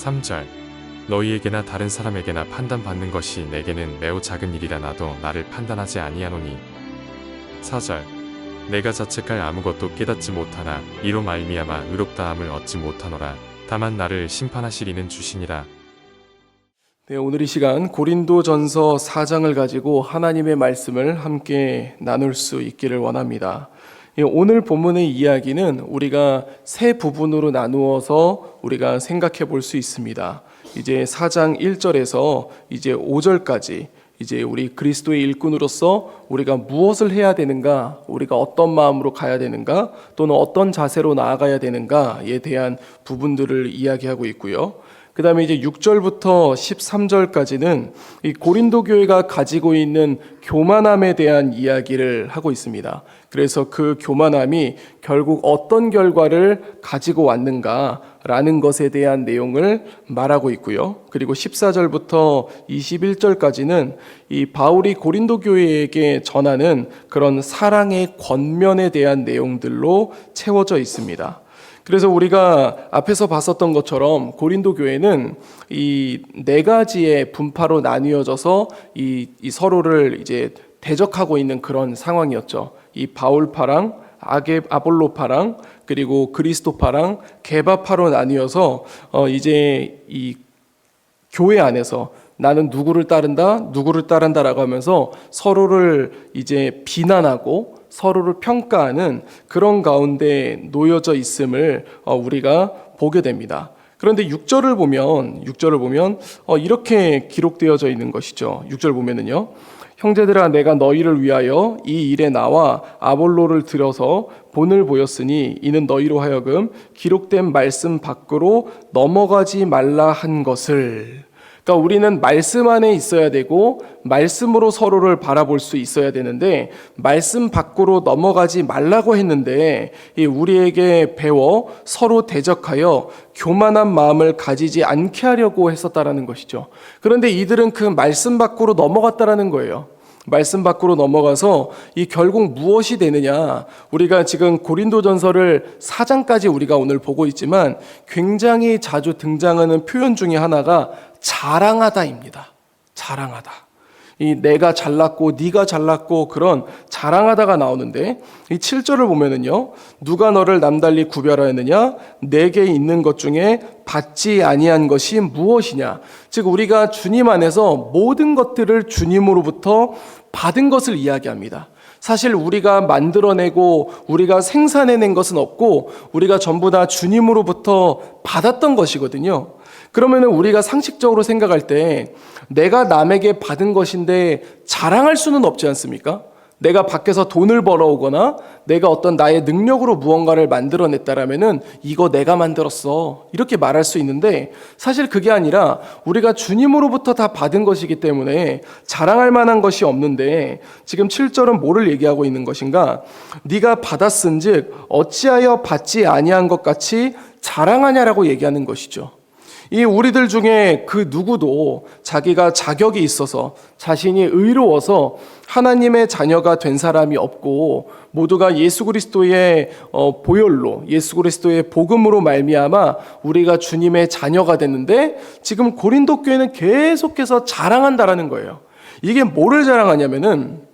3절 너희에게나 다른 사람에게나 판단받는 것이 내게는 매우 작은 일이라 나도 나를 판단하지 아니하노니 4절 내가 자책할 아무것도 깨닫지 못하나 이로 말미암아 의롭다함을 얻지 못하노라 다만 나를 심판하시리는 주시니라. 네, 오늘 이 시간 고린도전서 4장을 가지고 하나님의 말씀을 함께 나눌 수 있기를 원합니다. 오늘 본문의 이야기는 우리가 세 부분으로 나누어서 우리가 생각해 볼 수 있습니다. 이제 4장 1절에서 이제 5절까지 이제 우리 그리스도의 일꾼으로서 우리가 무엇을 해야 되는가, 우리가 어떤 마음으로 가야 되는가, 또는 어떤 자세로 나아가야 되는가에 대한 부분들을 이야기하고 있고요. 그 다음에 이제 6절부터 13절까지는 이 고린도 교회가 가지고 있는 교만함에 대한 이야기를 하고 있습니다. 그래서 그 교만함이 결국 어떤 결과를 가지고 왔는가라는 것에 대한 내용을 말하고 있고요. 그리고 14절부터 21절까지는 이 바울이 고린도 교회에게 전하는 그런 사랑의 권면에 대한 내용들로 채워져 있습니다. 그래서 우리가 앞에서 봤었던 것처럼 고린도 교회는 이 네 가지의 분파로 나뉘어져서 이 서로를 이제 대적하고 있는 그런 상황이었죠. 이 바울파랑 아볼로파랑 그리고 그리스도파랑 게바파로 나뉘어서 이제 이 교회 안에서 나는 누구를 따른다라고 하면서 서로를 이제 비난하고 서로를 평가하는 그런 가운데 놓여져 있음을 우리가 보게 됩니다. 그런데 6절을 보면 이렇게 기록되어져 있는 것이죠. 6절 보면은요. 형제들아 내가 너희를 위하여 이 일에 나와 아볼로를 들여서 본을 보였으니 이는 너희로 하여금 기록된 말씀 밖으로 넘어가지 말라 한 것을. 그러니까 우리는 말씀 안에 있어야 되고 말씀으로 서로를 바라볼 수 있어야 되는데 말씀 밖으로 넘어가지 말라고 했는데 우리에게 배워 서로 대적하여 교만한 마음을 가지지 않게 하려고 했었다라는 것이죠. 그런데 이들은 그 말씀 밖으로 넘어갔다라는 거예요. 말씀 밖으로 넘어가서 이 결국 무엇이 되느냐, 우리가 지금 고린도전서를 4장까지 우리가 오늘 보고 있지만 굉장히 자주 등장하는 표현 중에 하나가 자랑하다입니다. 자랑하다. 이 내가 잘났고 네가 잘났고 그런 자랑하다가 나오는데 이 7절을 보면은요. 누가 너를 남달리 구별하였느냐? 내게 있는 것 중에 받지 아니한 것이 무엇이냐? 즉 우리가 주님 안에서 모든 것들을 주님으로부터 받은 것을 이야기합니다. 사실 우리가 만들어내고 우리가 생산해낸 것은 없고 우리가 전부 다 주님으로부터 받았던 것이거든요. 그러면은 우리가 상식적으로 생각할 때 내가 남에게 받은 것인데 자랑할 수는 없지 않습니까? 내가 밖에서 돈을 벌어오거나 내가 어떤 나의 능력으로 무언가를 만들어냈다라면은 이거 내가 만들었어 이렇게 말할 수 있는데 사실 그게 아니라 우리가 주님으로부터 다 받은 것이기 때문에 자랑할 만한 것이 없는데 지금 7절은 뭐를 얘기하고 있는 것인가? 네가 받았은즉 어찌하여 받지 아니한 것 같이 자랑하냐라고 얘기하는 것이죠. 이 우리들 중에 그 누구도 자기가 자격이 있어서 자신이 의로워서 하나님의 자녀가 된 사람이 없고 모두가 예수 그리스도의 보혈로 예수 그리스도의 복음으로 말미암아 우리가 주님의 자녀가 됐는데 지금 고린도 교회는 계속해서 자랑한다라는 거예요. 이게 뭐를 자랑하냐면은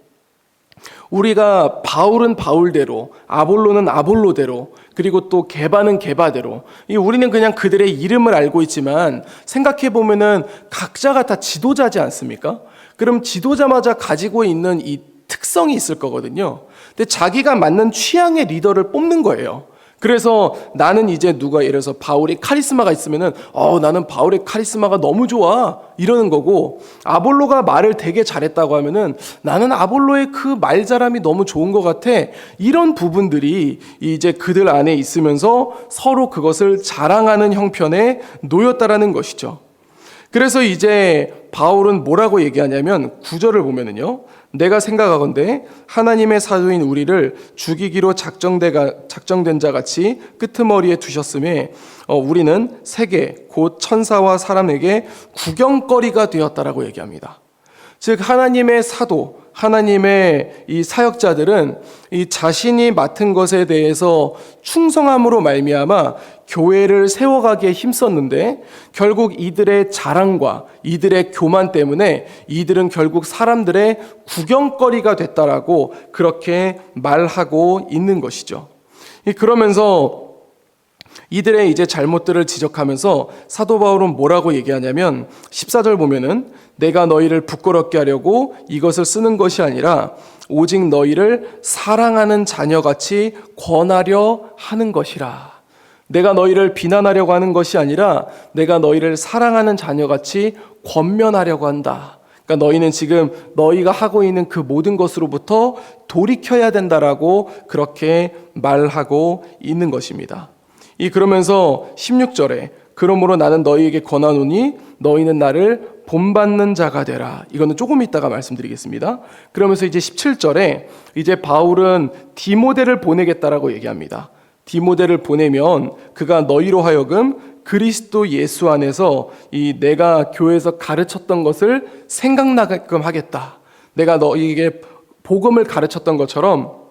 우리가 바울은 바울대로 아볼로는 아볼로대로 그리고 또 게바는 게바대로 우리는 그냥 그들의 이름을 알고 있지만 생각해보면은 각자가 다 지도자지 않습니까? 그럼 지도자마저 가지고 있는 이 특성이 있을 거거든요. 근데 자기가 맞는 취향의 리더를 뽑는 거예요. 그래서 나는 이제 누가 예를 들어서 바울의 카리스마가 있으면은 나는 바울의 카리스마가 너무 좋아 이러는 거고 아볼로가 말을 되게 잘했다고 하면은 나는 아볼로의 그 말 잘함이 너무 좋은 것 같아 이런 부분들이 이제 그들 안에 있으면서 서로 그것을 자랑하는 형편에 놓였다라는 것이죠. 그래서 이제 바울은 뭐라고 얘기하냐면 9절을 보면은요. 내가 생각하건대 하나님의 사도인 우리를 죽이기로 작정된 자 같이 끄트머리에 두셨음에 우리는 세계 곧 천사와 사람에게 구경거리가 되었다라고 얘기합니다. 즉 하나님의 사도, 하나님의 이 사역자들은 이 자신이 맡은 것에 대해서 충성함으로 말미암아 교회를 세워가기에 힘썼는데 결국 이들의 자랑과 이들의 교만 때문에 이들은 결국 사람들의 구경거리가 됐다라고 그렇게 말하고 있는 것이죠. 그러면서 이들의 이제 잘못들을 지적하면서 사도 바울은 뭐라고 얘기하냐면 14절 보면은 내가 너희를 부끄럽게 하려고 이것을 쓰는 것이 아니라 오직 너희를 사랑하는 자녀같이 권하려 하는 것이라. 내가 너희를 비난하려고 하는 것이 아니라 내가 너희를 사랑하는 자녀같이 권면하려고 한다. 그러니까 너희는 지금 너희가 하고 있는 그 모든 것으로부터 돌이켜야 된다라고 그렇게 말하고 있는 것입니다. 그러면서 16절에 그러므로 나는 너희에게 권하노니 너희는 나를 본받는 자가 되라. 이거는 조금 이따가 말씀드리겠습니다. 그러면서 이제 17절에 이제 바울은 디모데를 보내겠다라고 얘기합니다. 디모데를 보내면 그가 너희로 하여금 그리스도 예수 안에서 이 내가 교회에서 가르쳤던 것을 생각나게끔 하겠다. 내가 너희에게 복음을 가르쳤던 것처럼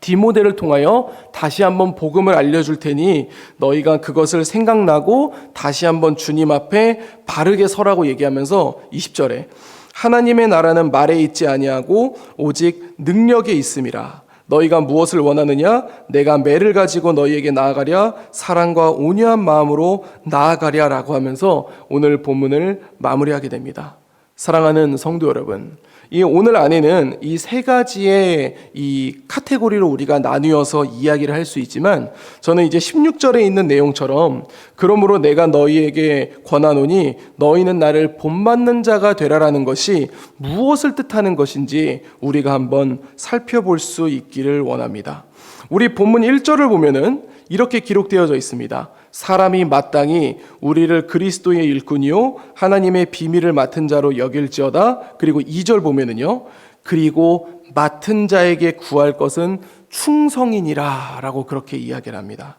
디모데를 통하여 다시 한번 복음을 알려줄 테니 너희가 그것을 생각나고 다시 한번 주님 앞에 바르게 서라고 얘기하면서 20절에 하나님의 나라는 말에 있지 아니하고 오직 능력에 있음이라. 너희가 무엇을 원하느냐? 내가 매를 가지고 너희에게 나아가랴 사랑과 온유한 마음으로 나아가랴 라고 하면서 오늘 본문을 마무리하게 됩니다. 사랑하는 성도 여러분, 이 오늘 안에는 이 세 가지의 이 카테고리로 우리가 나누어서 이야기를 할 수 있지만 저는 이제 16절에 있는 내용처럼 그러므로 내가 너희에게 권하노니 너희는 나를 본받는 자가 되라라는 것이 무엇을 뜻하는 것인지 우리가 한번 살펴볼 수 있기를 원합니다. 우리 본문 1절을 보면은 이렇게 기록되어져 있습니다. 사람이 마땅히 우리를 그리스도의 일꾼이요 하나님의 비밀을 맡은 자로 여길지어다. 그리고 2절 보면은요. 그리고 맡은 자에게 구할 것은 충성이니라 라고 그렇게 이야기를 합니다.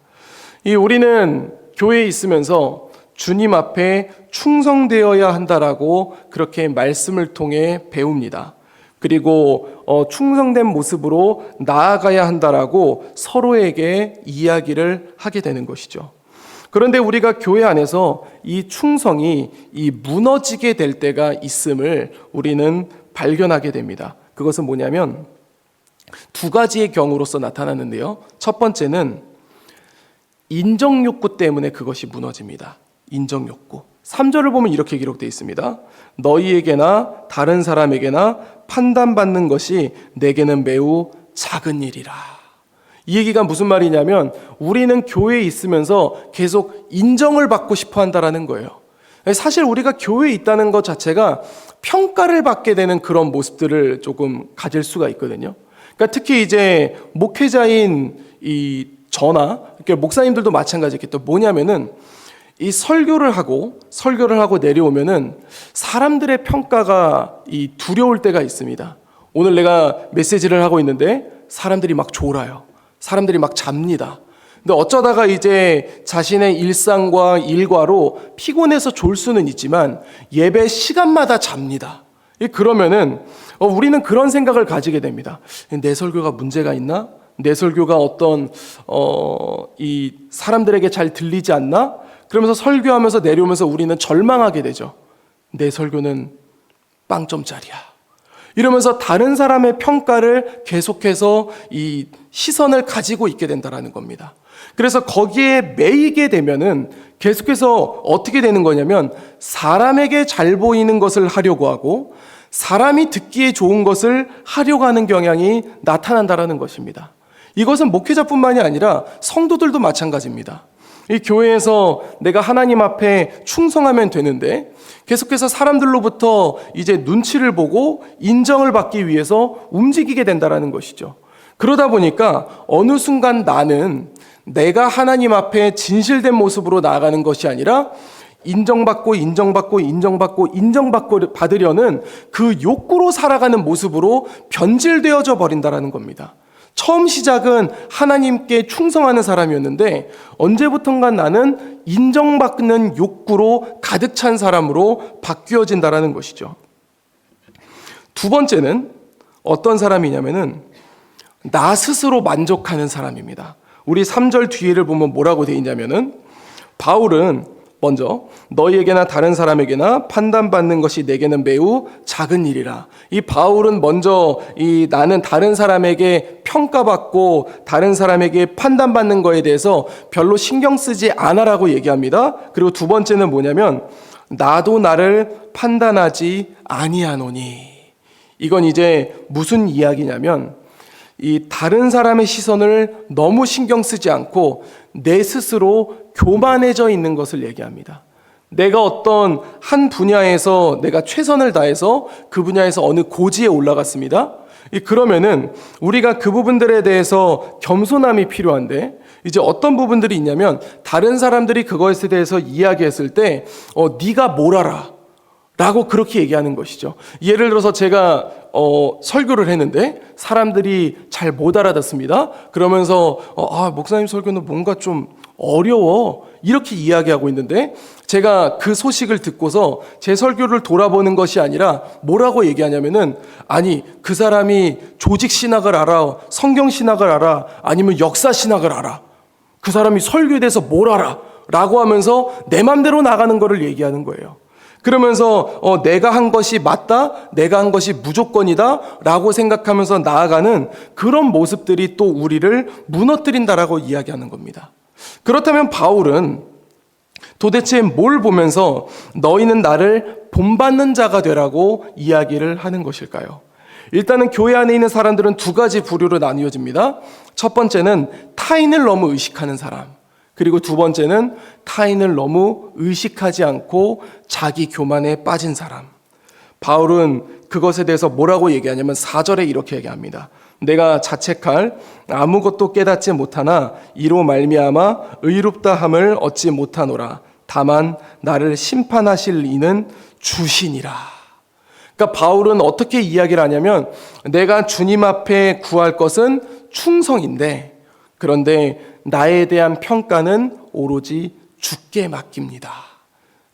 우리는 교회에 있으면서 주님 앞에 충성되어야 한다라고 그렇게 말씀을 통해 배웁니다. 그리고 충성된 모습으로 나아가야 한다라고 서로에게 이야기를 하게 되는 것이죠. 그런데 우리가 교회 안에서 이 충성이 무너지게 될 때가 있음을 우리는 발견하게 됩니다. 그것은 뭐냐면 두 가지의 경우로서 나타나는데요. 첫 번째는 인정욕구 때문에 그것이 무너집니다. 인정욕구. 3절을 보면 이렇게 기록되어 있습니다. 너희에게나 다른 사람에게나 판단받는 것이 내게는 매우 작은 일이라. 이 얘기가 무슨 말이냐면 우리는 교회에 있으면서 계속 인정을 받고 싶어 한다는 거예요. 사실 우리가 교회에 있다는 것 자체가 평가를 받게 되는 그런 모습들을 조금 가질 수가 있거든요. 그러니까 특히 이제 목회자인 저나 목사님들도 마찬가지겠죠. 뭐냐면은 이 설교를 하고 내려오면은 사람들의 평가가 두려울 때가 있습니다. 오늘 내가 메시지를 하고 있는데 사람들이 막 졸아요. 사람들이 막 잡니다. 근데 어쩌다가 이제 자신의 일상과 일과로 피곤해서 졸 수는 있지만 예배 시간마다 잡니다. 그러면은 우리는 그런 생각을 가지게 됩니다. 내 설교가 문제가 있나? 내 설교가 어떤 이 사람들에게 잘 들리지 않나? 그러면서 설교하면서 내려오면서 우리는 절망하게 되죠. 내 설교는 빵점짜리야. 이러면서 다른 사람의 평가를 계속해서 이 시선을 가지고 있게 된다는 겁니다. 그래서 거기에 매이게 되면은 계속해서 어떻게 되는 거냐면 사람에게 잘 보이는 것을 하려고 하고 사람이 듣기에 좋은 것을 하려고 하는 경향이 나타난다는 것입니다. 이것은 목회자뿐만이 아니라 성도들도 마찬가지입니다. 이 교회에서 내가 하나님 앞에 충성하면 되는데 계속해서 사람들로부터 이제 눈치를 보고 인정을 받기 위해서 움직이게 된다는 것이죠. 그러다 보니까 어느 순간 나는 내가 하나님 앞에 진실된 모습으로 나아가는 것이 아니라 인정받고 받으려는 그 욕구로 살아가는 모습으로 변질되어져 버린다는 겁니다. 처음 시작은 하나님께 충성하는 사람이었는데 언제부턴가 나는 인정받는 욕구로 가득 찬 사람으로 바뀌어진다는 것이죠. 두 번째는 어떤 사람이냐면은 나 스스로 만족하는 사람입니다. 우리 3절 뒤를 보면 뭐라고 되어 있냐면은 바울은 먼저 너희에게나 다른 사람에게나 판단받는 것이 내게는 매우 작은 일이라. 이 바울은 먼저 나는 다른 사람에게 평가받고 다른 사람에게 판단받는 거에 대해서 별로 신경 쓰지 않아라고 얘기합니다. 그리고 두 번째는 뭐냐면 나도 나를 판단하지 아니하노니. 이건 이제 무슨 이야기냐면 이 다른 사람의 시선을 너무 신경 쓰지 않고 내 스스로 교만해져 있는 것을 얘기합니다. 내가 어떤 한 분야에서 내가 최선을 다해서 그 분야에서 어느 고지에 올라갔습니다. 그러면은 우리가 그 부분들에 대해서 겸손함이 필요한데 이제 어떤 부분들이 있냐면 다른 사람들이 그것에 대해서 이야기했을 때 네가 뭘 알아? 라고 그렇게 얘기하는 것이죠. 예를 들어서 제가 설교를 했는데 사람들이 잘 못 알아듣습니다. 그러면서 목사님 설교는 뭔가 좀 어려워 이렇게 이야기하고 있는데 제가 그 소식을 듣고서 제 설교를 돌아보는 것이 아니라 뭐라고 얘기하냐면은 아니 그 사람이 조직 신학을 알아, 성경 신학을 알아, 아니면 역사 신학을 알아, 그 사람이 설교에 대해서 뭘 알아 라고 하면서 내 맘대로 나가는 거를 얘기하는 거예요. 그러면서 내가 한 것이 맞다, 내가 한 것이 무조건이다 라고 생각하면서 나아가는 그런 모습들이 또 우리를 무너뜨린다라고 이야기하는 겁니다. 그렇다면 바울은 도대체 뭘 보면서 너희는 나를 본받는 자가 되라고 이야기를 하는 것일까요? 일단은 교회 안에 있는 사람들은 두 가지 부류로 나뉘어집니다. 첫 번째는 타인을 너무 의식하는 사람, 그리고 두 번째는 타인을 너무 의식하지 않고 자기 교만에 빠진 사람. 바울은 그것에 대해서 뭐라고 얘기하냐면 4절에 이렇게 얘기합니다. 내가 자책할 아무것도 깨닫지 못하나 이로 말미암아 의롭다 함을 얻지 못하노라. 다만 나를 심판하실 이는 주시니라. 그러니까 바울은 어떻게 이야기를 하냐면 내가 주님 앞에 구할 것은 충성인데 그런데 나에 대한 평가는 오로지 주께 맡깁니다.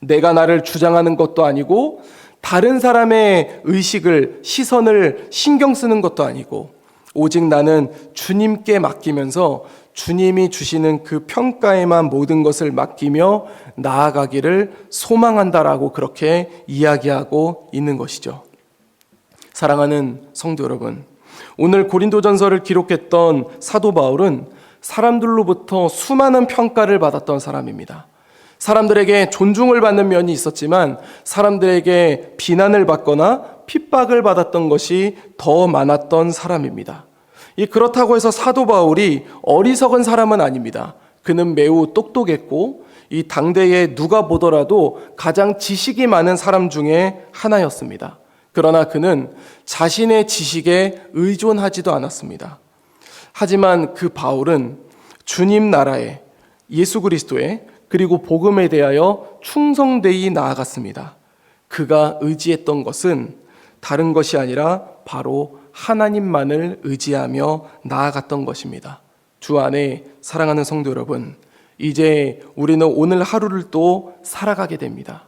내가 나를 주장하는 것도 아니고 다른 사람의 의식을, 시선을 신경 쓰는 것도 아니고 오직 나는 주님께 맡기면서 주님이 주시는 그 평가에만 모든 것을 맡기며 나아가기를 소망한다라고 그렇게 이야기하고 있는 것이죠. 사랑하는 성도 여러분, 오늘 고린도전서를 기록했던 사도 바울은 사람들로부터 수많은 평가를 받았던 사람입니다. 사람들에게 존중을 받는 면이 있었지만 사람들에게 비난을 받거나 핍박을 받았던 것이 더 많았던 사람입니다. 그렇다고 해서 사도 바울이 어리석은 사람은 아닙니다. 그는 매우 똑똑했고 이 당대에 누가 보더라도 가장 지식이 많은 사람 중에 하나였습니다. 그러나 그는 자신의 지식에 의존하지도 않았습니다. 하지만 그 바울은 주님 나라에, 예수 그리스도에, 그리고 복음에 대하여 충성되이 나아갔습니다. 그가 의지했던 것은 다른 것이 아니라 바로 하나님만을 의지하며 나아갔던 것입니다. 주 안에 사랑하는 성도 여러분, 이제 우리는 오늘 하루를 또 살아가게 됩니다.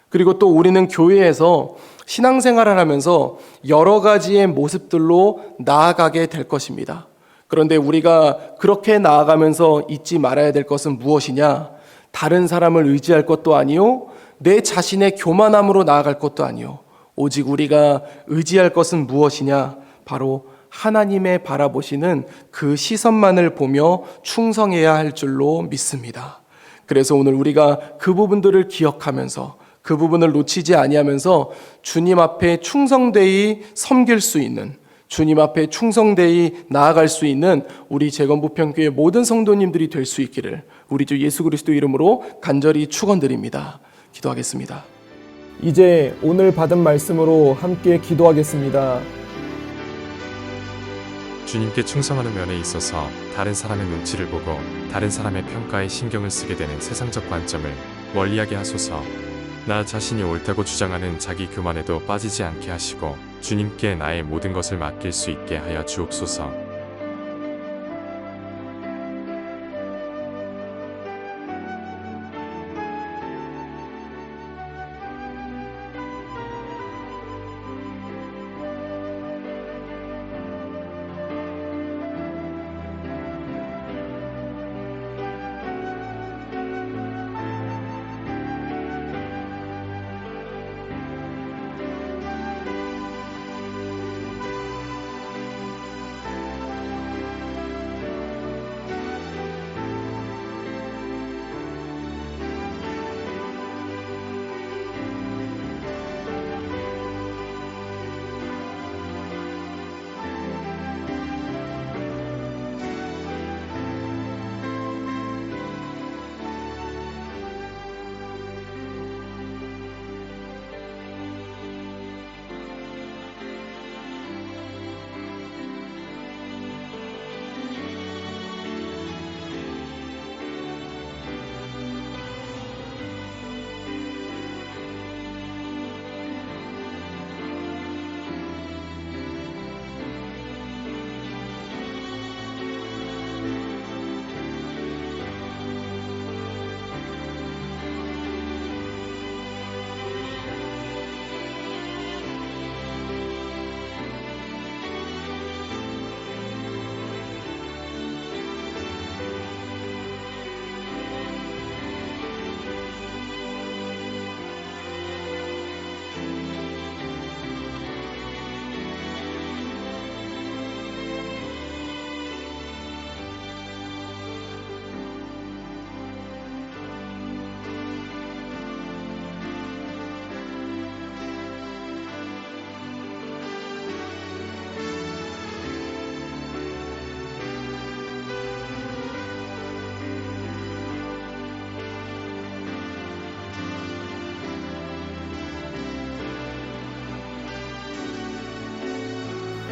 그리고 또 우리는 교회에서 신앙생활을 하면서 여러 가지의 모습들로 나아가게 될 것입니다. 그런데 우리가 그렇게 나아가면서 잊지 말아야 될 것은 무엇이냐? 다른 사람을 의지할 것도 아니요, 내 자신의 교만함으로 나아갈 것도 아니요, 오직 우리가 의지할 것은 무엇이냐? 바로 하나님의 바라보시는 그 시선만을 보며 충성해야 할 줄로 믿습니다. 그래서 오늘 우리가 그 부분들을 기억하면서 그 부분을 놓치지 아니하면서 주님 앞에 충성되이 섬길 수 있는, 주님 앞에 충성되이 나아갈 수 있는 우리 재건부평교회 모든 성도님들이 될 수 있기를 우리 주 예수 그리스도 이름으로 간절히 축원드립니다. 기도하겠습니다. 이제 오늘 받은 말씀으로 함께 기도하겠습니다. 주님께 충성하는 면에 있어서 다른 사람의 눈치를 보고 다른 사람의 평가에 신경을 쓰게 되는 세상적 관점을 멀리하게 하소서. 나 자신이 옳다고 주장하는 자기 교만에도 빠지지 않게 하시고 주님께 나의 모든 것을 맡길 수 있게 하여 주옵소서.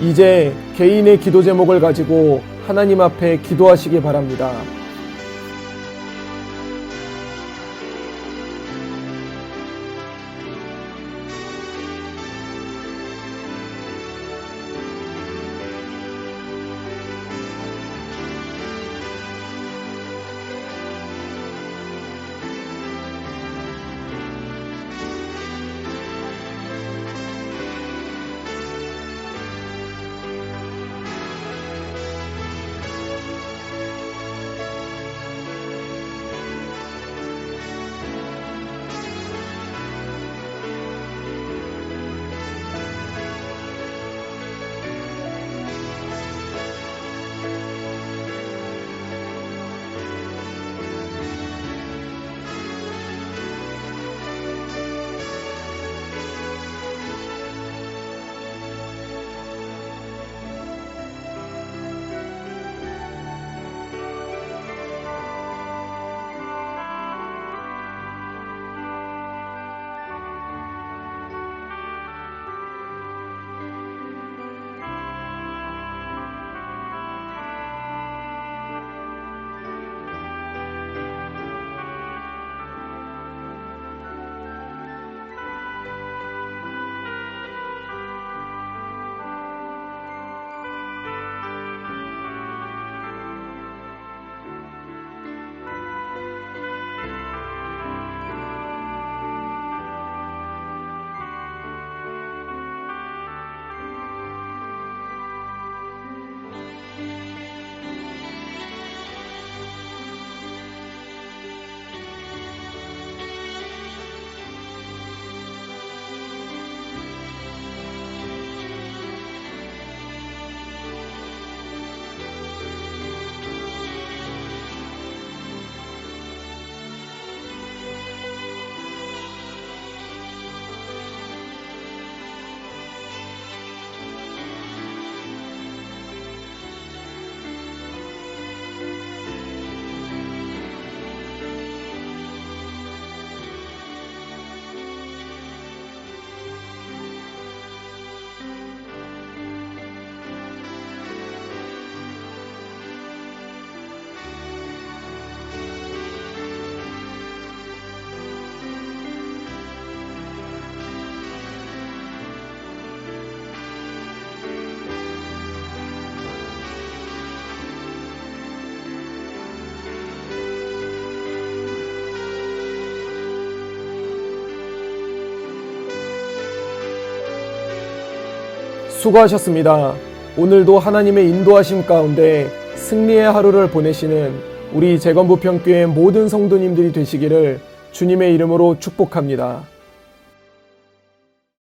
이제 개인의 기도 제목을 가지고 하나님 앞에 기도하시기 바랍니다. 수고하셨습니다. 오늘도 하나님의 인도하심 가운데 승리의 하루를 보내시는 우리 재건부평교회 모든 성도님들이 되시기를 주님의 이름으로 축복합니다.